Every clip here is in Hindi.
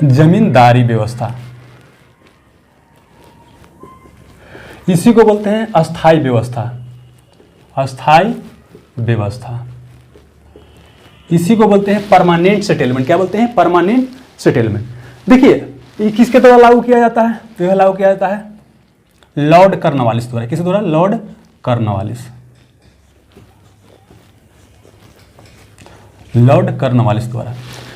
जमींदारी व्यवस्था, इसी को बोलते हैं अस्थाई व्यवस्था। अस्थाई व्यवस्था, इसी को बोलते हैं परमानेंट सेटलमेंट। क्या बोलते हैं? Permanent settlement. देखिए ये किसके द्वारा लागू किया जाता है? यह लागू किया जाता है लॉर्ड कॉर्नवालिस द्वारा। किसके द्वारा? Lord Cornwallis. लॉर्ड कॉर्नवालिस द्वारा।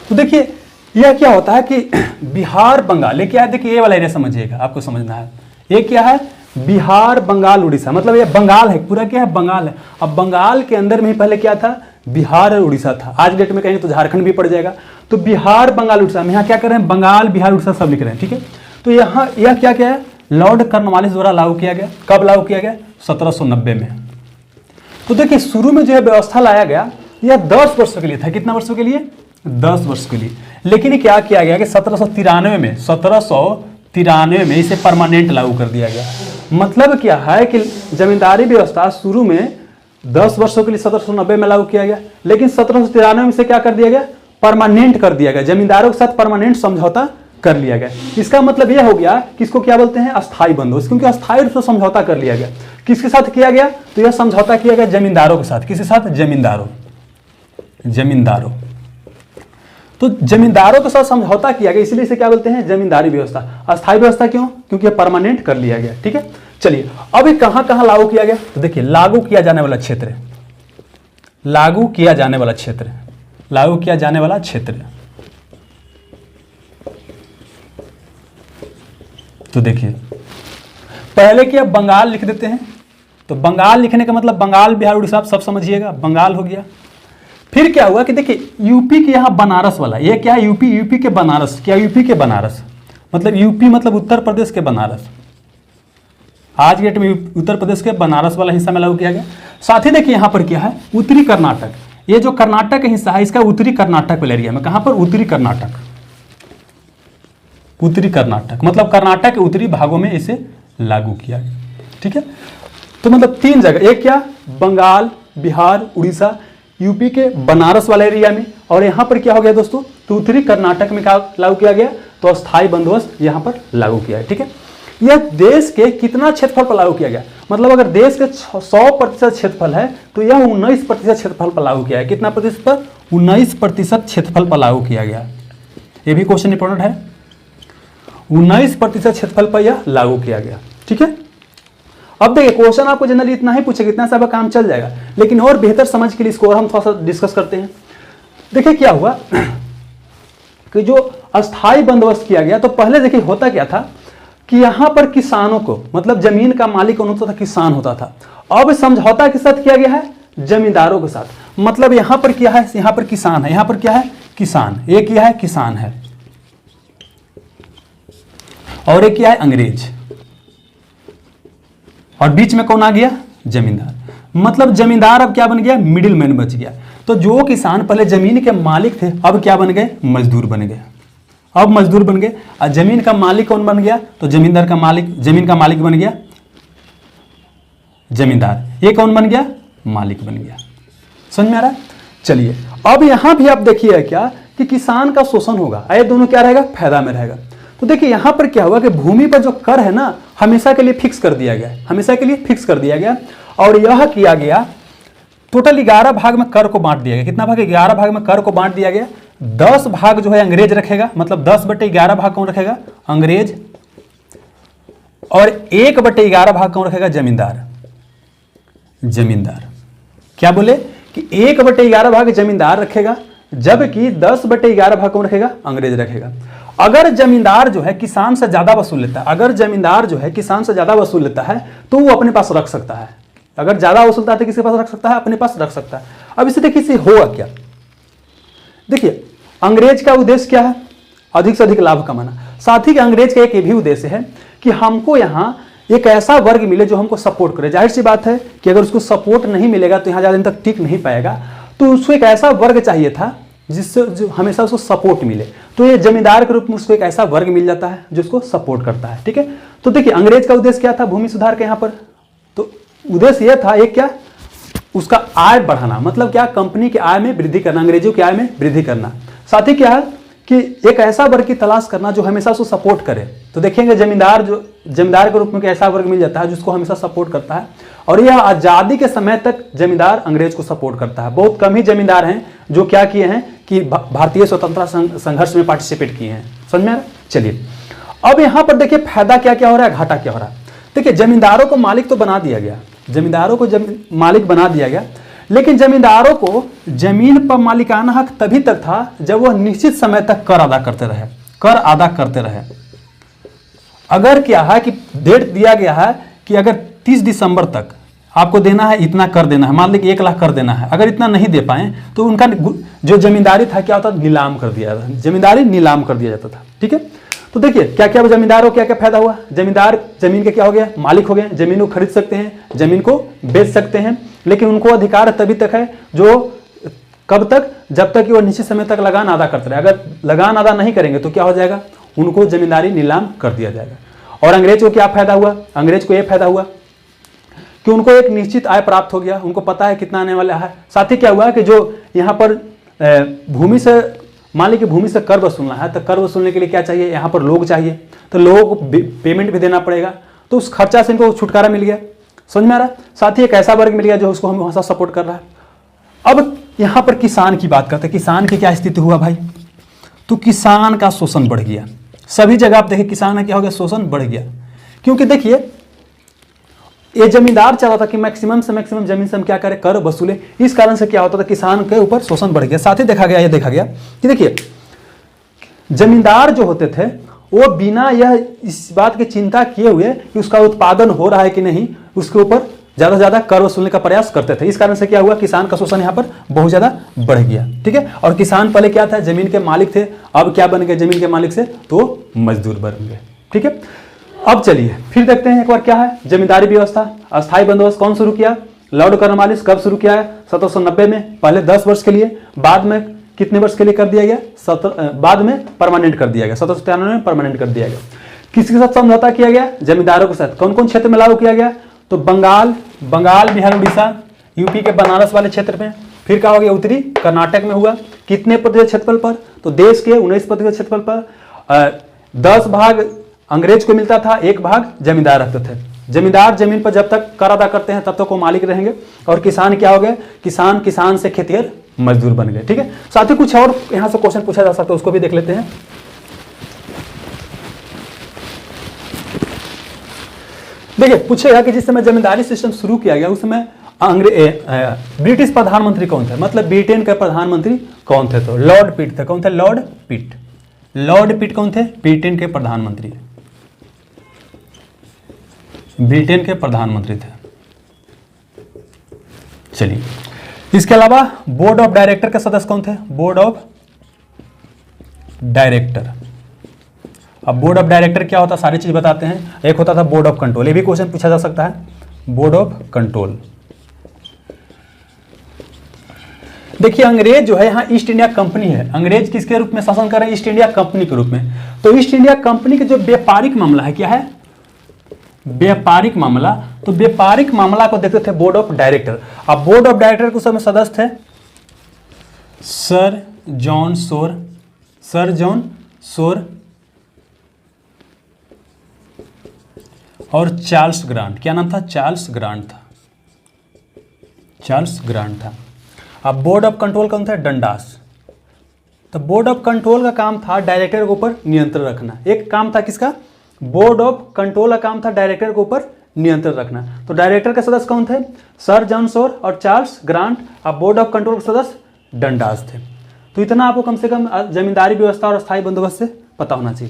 तो देखिए यह क्या होता है कि बिहार बंगाल, ये क्या है? देखिए ये वाला एरिया समझिएगा, आपको समझना है। ये क्या है? बिहार बंगाल उड़ीसा, मतलब ये बंगाल है, पूरा क्या है? बंगाल है। अब बंगाल के अंदर में पहले क्या था? बिहार और उड़ीसा था। आज डेट में कहेंगे तो झारखंड भी पड़ जाएगा। तो बिहार बंगाल उड़ीसा, हम यहाँ क्या कर रहे हैं? बंगाल बिहार उड़ीसा सब लिख रहे हैं, ठीक है। तो यहाँ यह क्या क्या है? लॉर्ड कॉर्नवालिस द्वारा लागू किया गया। कब लागू किया गया? 1790 में। तो देखिए शुरू में जो है व्यवस्था लाया गया, यह 10 वर्षों के लिए था। कितना वर्षों के लिए? 10 वर्ष के लिए। लेकिन क्या किया गया कि 1793 में इसे परमानेंट लागू कर दिया गया। मतलब क्या है कि जमींदारी व्यवस्था शुरू में 10 वर्षों के लिए 1790 में लागू किया गया, लेकिन 1793 में इसे क्या कर दिया गया? परमानेंट कर दिया गया। जमींदारों के साथ परमानेंट समझौता कर लिया गया। इसका मतलब यह हो गया कि इसको क्या बोलते हैं? अस्थाई बंदोबस्त, क्योंकि अस्थाई रूप से समझौता कर लिया गया। किसके साथ किया गया? तो यह समझौता किया गया जमींदारों के साथ। किसके साथ? जमींदारों। तो जमींदारों के साथ समझौता किया गया, इसलिए इसे क्या बोलते हैं? जमींदारी व्यवस्था। अस्थाई व्यवस्था क्यों? क्योंकि यह परमानेंट कर लिया गया, ठीक है। चलिए अब ये कहां कहां लागू किया गया? तो देखिए लागू किया जाने वाला क्षेत्र, लागू किया जाने वाला क्षेत्र, लागू किया जाने वाला क्षेत्र। तो देखिए पहले क्या बंगाल लिख देते हैं। तो बंगाल लिखने का मतलब बंगाल बिहार उड़ीसा आप सब समझिएगा, बंगाल हो गया। फिर क्या हुआ कि देखिए यूपी के यहाँ बनारस वाला, ये क्या है? यूपी के बनारस। क्या? यूपी के बनारस, मतलब यूपी मतलब उत्तर प्रदेश के बनारस। आज के डेट में उत्तर प्रदेश के बनारस वाला हिस्सा में लागू किया गया। साथ ही देखिए यहाँ पर क्या है? उत्तरी कर्नाटक। ये जो कर्नाटक का हिस्सा है, इसका उत्तरी कर्नाटक वाला एरिया में। कहां पर? उत्तरी कर्नाटक। उत्तरी कर्नाटक मतलब कर्नाटक के उत्तरी भागों में इसे लागू किया गया, ठीक है। तो मतलब 3 जगह, एक क्या? बंगाल, बिहार, उड़ीसा, यूपी के बनारस वाले एरिया में। और यहां पर क्या हो गया दोस्तों? तो उत्तरी कर्नाटक में लागू किया गया। तो अस्थाई बंदोबस्त यहां पर लागू किया है, ठीक है। यह देश के कितना क्षेत्रफल पर लागू किया गया? मतलब अगर देश के 100% क्षेत्रफल है तो यह 19% क्षेत्रफल पर लागू किया है। कितना प्रतिशत पर? 19% क्षेत्रफल पर लागू किया गया। यह भी क्वेश्चन इंपॉर्टेंट है। 19% क्षेत्रफल पर यह लागू किया गया, ठीक है। अब देखिए क्वेश्चन आपको जनरली इतना ही पूछेगा, इतना सा काम चल जाएगा, लेकिन और बेहतर समझ के लिए इसको और हम थोड़ा सा डिस्कस करते हैं। देखिए क्या हुआ कि जो अस्थाई बंदोबस्त किया गया, तो पहले देखिए होता क्या था कि यहां पर किसानों को, मतलब जमीन का मालिक कौन होता था? किसान होता था। अब समझौता के साथ किया गया है जमींदारों के साथ। मतलब यहां पर क्या है? यहां पर किसान है, यहां पर क्या है? किसान। एक क्या है? किसान है, और एक क्या है? अंग्रेज। और बीच में कौन आ गया? जमींदार। मतलब जमींदार अब क्या बन गया? मिडिल मैन बच गया। तो जो किसान पहले जमीन के मालिक थे, अब क्या बन गए? मजदूर बन गए। अब मजदूर बन गए। और जमीन का मालिक कौन बन गया? तो जमींदार का मालिक, जमीन का मालिक बन गया जमींदार। ये कौन बन गया? मालिक बन गया। समझ में आ रहा है? चलिए अब यहां भी आप देखिए क्या कि किसान का शोषण होगा, ये दोनों क्या रहेगा? फायदा में रहेगा। तो देखिए यहां पर क्या हुआ कि भूमि पर जो कर है ना, हमेशा के लिए फिक्स कर दिया गया, हमेशा के लिए फिक्स कर दिया गया। और यह किया गया टोटल 11 भाग में कर को बांट दिया गया। कितना भाग? 11 भाग में कर को बांट दिया गया। 10 भाग जो है अंग्रेज रखेगा, मतलब 10/11 भाग कौन रखेगा? अंग्रेज। और 1/11 भाग कौन रखेगा? जमींदार। जमींदार क्या बोले कि 1/11 भाग जमींदार रखेगा, जबकि 10/11 भाग कौन रखेगा? अंग्रेज रखेगा। अगर जमींदार जो है किसान से ज्यादा वसूल लेता है, अगर जमींदार जो है किसान से ज्यादा वसूल लेता है तो वो अपने पास रख सकता है। अगर ज्यादा वसूलता है तो किसके पास रख सकता है? अपने पास रख सकता है। अब इसे देखिए इसे होगा क्या? देखिए अंग्रेज का उद्देश्य क्या है? अधिक से अधिक लाभ कमाना। साथ ही अंग्रेज का एक ये भी उद्देश्य है कि हमको यहाँ एक ऐसा वर्ग मिले जो हमको सपोर्ट करे। जाहिर सी बात है कि अगर उसको सपोर्ट नहीं मिलेगा तो यहाँ ज्यादा दिन तक टिक नहीं पाएगा। तो उसको एक ऐसा वर्ग चाहिए था जिससे जो हमेशा उसको सपोर्ट मिले। तो ये जमींदार के रूप में उसको एक ऐसा वर्ग मिल जाता है जो उसको सपोर्ट करता है, ठीक है। तो देखिए अंग्रेज का उद्देश्य क्या था? भूमि सुधार के यहाँ पर तो उद्देश्य यह था, एक क्या? उसका आय बढ़ाना, मतलब क्या? कंपनी की आय में वृद्धि करना, अंग्रेजों की आय में वृद्धि करना। साथ ही क्या है कि एक ऐसा वर्ग की तलाश करना जो हमेशा उसको सपोर्ट करे। तो देखेंगे जमींदार के रूप में ऐसा वर्ग मिल जाता है जिसको हमेशा सपोर्ट करता है, और यह आज़ादी के समय तक जमींदार अंग्रेज को सपोर्ट करता है। बहुत कम ही जमींदार हैं जो क्या किए हैं कि भारतीय स्वतंत्रता संघर्ष में पार्टिसिपेट किए हैं। समझ में आ रहा? चलिए अब यहाँ पर देखिए फायदा क्या क्या हो रहा है, घाटा क्या हो रहा है। देखिए जमींदारों को मालिक तो बना दिया गया, जमींदारों को मालिक बना दिया गया, लेकिन जमींदारों को जमीन पर मालिकाना हक तभी तक था जब वह निश्चित समय तक कर अदा करते रहे। अगर क्या है कि डेट दिया गया है कि अगर 30 दिसंबर तक आपको देना है, इतना कर देना है, मान लीजिए 1 लाख कर देना है, अगर इतना नहीं दे पाए तो उनका जो जमींदारी था क्या होता, नीलाम कर दिया जाता, जमींदारी नीलाम कर दिया जाता था। ठीक है, तो देखिए क्या क्या जमींदारों क्या क्या फायदा हुआ। जमींदार जमीन के क्या हो गया, मालिक हो गए, जमीन को खरीद सकते हैं, जमीन को बेच सकते हैं, लेकिन उनको अधिकार तभी तक है जो कब तक, जब तक कि वो निश्चित समय तक लगान अदा करते रहे। अगर लगान अदा नहीं करेंगे तो क्या हो जाएगा, उनको जमींदारी नीलाम कर दिया जाएगा। और अंग्रेज को क्या फायदा हुआ, अंग्रेज को यह फायदा हुआ कि उनको एक निश्चित आय प्राप्त हो गया, उनको पता है कितना आने वाला है। साथ ही क्या हुआ कि जो यहाँ पर भूमि से, मान लीजिए भूमि से कर वसूलना है, तो कर वसूलने के लिए क्या चाहिए, यहाँ पर लोग चाहिए, तो लोगों को पेमेंट भी देना पड़ेगा, तो उस खर्चा से इनको छुटकारा मिल गया। समझ में आ रहा? साथ ही एक ऐसा वर्ग मिल गया जो उसको हम हमेशा सपोर्ट कर रहा है। अब यहाँ पर किसान की बात करते हैं, किसान की क्या स्थिति हुआ भाई, तो किसान का शोषण बढ़ गया। सभी जगह आप देखिए किसान का क्या हो गया, शोषण बढ़ गया। क्योंकि देखिए ये जमींदार चाहता था कि मैक्सिमम से मैक्सिमम जमीन से हम क्या करें, कर वसूले। इस कारण से क्या होता था, किसान के ऊपर शोषण बढ़ गया। साथ ही देखा गया कि देखिए जमींदार जो होते थे वो बिना यह इस बात की चिंता किए हुए कि उसका उत्पादन हो रहा है कि नहीं, उसके ऊपर ज्यादा से ज्यादा कर वसूलने का प्रयास करते थे। इस कारण से क्या हुआ, किसान का शोषण यहाँ पर बहुत ज्यादा बढ़ गया। ठीक है, और किसान पहले क्या था, जमीन के मालिक थे, अब क्या बन गए, जमीन के मालिक से तो मजदूर बन गए। ठीक है, अब चलिए फिर देखते हैं एक बार क्या है जमींदारी व्यवस्था। अस्थायी बंदोबस्त कौन शुरू किया, लॉर्ड कॉर्नवालिस कब शुरू किया है, 1790 में। पहले 10 वर्ष के लिए, बाद में कितने वर्ष के लिए कर दिया गया, बाद में परमानेंट कर दिया गया, 1793 में परमानेंट कर दिया गया। किसके साथ समझौता किया गया, जमींदारों के साथ। कौन कौन क्षेत्र में लागू किया गया, तो बंगाल, बिहार, उड़ीसा, यूपी के बनारस वाले क्षेत्र में। फिर क्या हो गया, उत्तरी कर्नाटक में हुआ। कितने प्रतिशत क्षेत्रफल पर, तो देश के 19% क्षेत्रफल पर। 10 भाग अंग्रेज को मिलता था, 1 भाग जमींदार रखते थे। जमींदार जमीन पर जब तक कर अदा करते हैं तब तक वो मालिक रहेंगे, और किसान क्या हो गए, किसान से खेतिहर मजदूर बन गए। ठीक है, साथ ही कुछ और यहां से क्वेश्चन पूछा जा सकता है, उसको भी देख लेते हैं। देखिए पूछेगा कि जिस समय जमींदारी सिस्टम शुरू किया गया उस समय ब्रिटिश प्रधानमंत्री कौन थे, मतलब ब्रिटेन के प्रधानमंत्री कौन थे, तो लॉर्ड पिट थे। कौन थे, लॉर्ड पिट। लॉर्ड पिट कौन थे, ब्रिटेन के प्रधानमंत्री, ब्रिटेन के प्रधानमंत्री थे। चलिए इसके अलावा बोर्ड ऑफ डायरेक्टर के सदस्य कौन थे, बोर्ड ऑफ डायरेक्टर। अब बोर्ड ऑफ डायरेक्टर क्या होता है, सारी चीज बताते हैं। एक होता था बोर्ड ऑफ कंट्रोल, ये भी क्वेश्चन पूछा जा सकता है, बोर्ड ऑफ कंट्रोल। देखिए अंग्रेज जो है यहाँ ईस्ट इंडिया कंपनी है, अंग्रेज किसके रूप में शासन कर रहे हैं, ईस्ट इंडिया कंपनी के रूप में। तो ईस्ट इंडिया कंपनी के जो व्यापारिक मामला है, क्या है, व्यापारिक मामला, तो व्यापारिक मामला को देखते थे बोर्ड ऑफ डायरेक्टर। अब बोर्ड ऑफ डायरेक्टर के उस समय सदस्य थे सर जॉन शोर और चार्ल्स ग्रांट। क्या नाम था, चार्ल्स ग्रांट था। अब बोर्ड ऑफ कंट्रोल कौन था, डंडास। तो बोर्ड ऑफ कंट्रोल का काम था डायरेक्टर के ऊपर नियंत्रण रखना। एक काम था किसका, बोर्ड ऑफ कंट्रोल का काम था डायरेक्टर के ऊपर नियंत्रण रखना। तो डायरेक्टर के सदस्य कौन थे, सर जॉन शोर और चार्ल्स ग्रांट। अब बोर्ड ऑफ कंट्रोल के सदस्य डंडास थे। तो इतना आपको कम से कम जमींदारी व्यवस्था और अस्थायी बंदोबस्त से पता होना चाहिए।